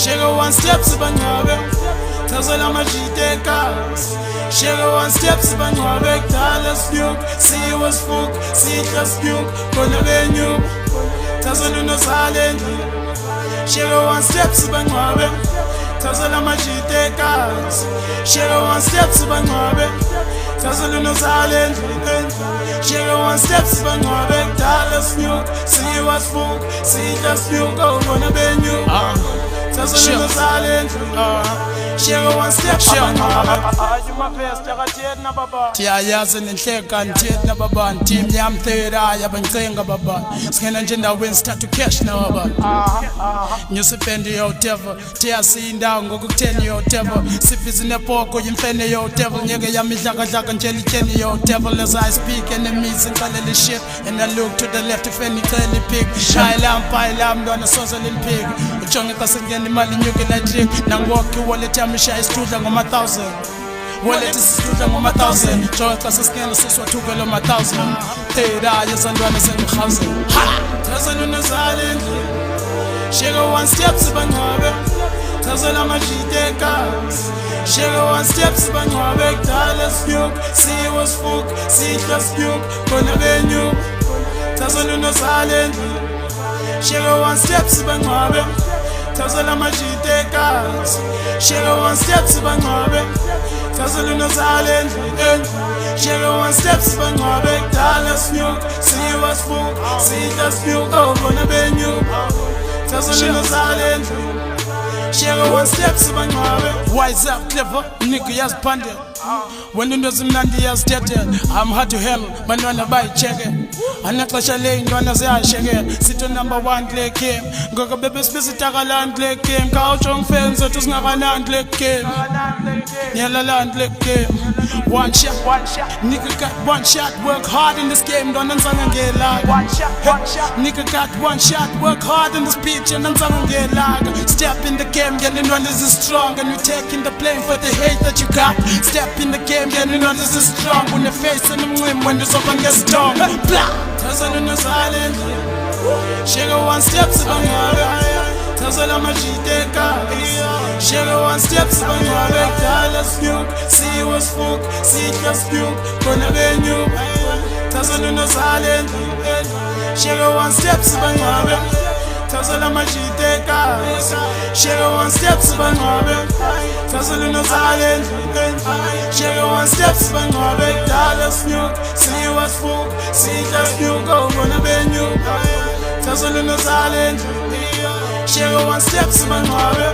Shega one step sibangcwabe Thazela amajiteka Shega one step sibangcwabe Kudala sibuk siwa sibuk Sihla sibuk Kona benyu Thazela unosale endlini Shega one step sibangcwabe Thazela amajiteka Shega one step sibangcwabe Thazela unosale endlini Shega one step sibangcwabe Kudala sibuk siwa sibuk Sihla sibuk Kona benyu Thazela unosale endlini Shega one step Tiyayazi nenhleka nithethna baba Team yamthera yabancenga baba Singena nje endaweni sithatha cash na baba Nyusipendi yo devil Tiyasinda ngokukutheni yo devil Sifizi nepoko yimfene yo devil Nyeke yamidlaka nje lityeni yo devil As I speak enemies ngixelele shit And I look to the left if any clearly pick Shayela mntwana soze limpik Ujonge xa sengena imali nyuke la drink Nangoki wallet Misha isitudla ngoma-1000 Wallet isitudla ngoma-1000 Jonge xa sesingena seswathukela oma-1000 Thera yezantwana sengirhawuze Thazela unosale endlini Shega one step sibangcwabe Thazela amajiteka Shega one step sibangcwabe Kudala sibuk siwa sibuk Sihla sibuk Kona benyu Thazela unosale endlini Shega one step sibangcwabe Thazela amajiteka Shega one step sibangcwabe Thazela unosale endlini Shega one step sibangcwabe Kudala sibuk siwa sibuk Sihla sibuk Kona benyu Thazela unosale endlini Shega one step sibangcwabe Wise up clever nigga yaziphandle When into zimnandi yazithethe I'm hard to handle bantwana bayicheke Anexesha leintwana ziyashekela Sitho number 1 kule game Ngoko bebesibiza itakalani kule game Khawutsho ngifeni zethu singakanani kule game Niyalalani kule game One shot Nigga got one shot Work hard in this game Ntwana nizange ngelaka Nigga got one shot Work hard in this pitch And nizange ngelaka Step in the game Girl intwana is strong And you taking the blame for the hate that you got Step in the game Girl intwana is strong Une face and umncim When uzoba ngesitong Blah Thazela unosale endlini Shega one step sibangcwabe Thazela amajiteka Shega one step sibangcwabe Kudala sibuk siwa sibuk Sihla sibuk Kona benyu Thazela unosale endlini Shega one step sibangcwabe Thazela amajiteka Shega one step sibangcwabe Thazela unosale endlini Shega one step sibangcwabe Kudala sibuk siwa sibuk Sihla sibuk Kona benyu Thazela unosale endlini Shega one step sibangcwabe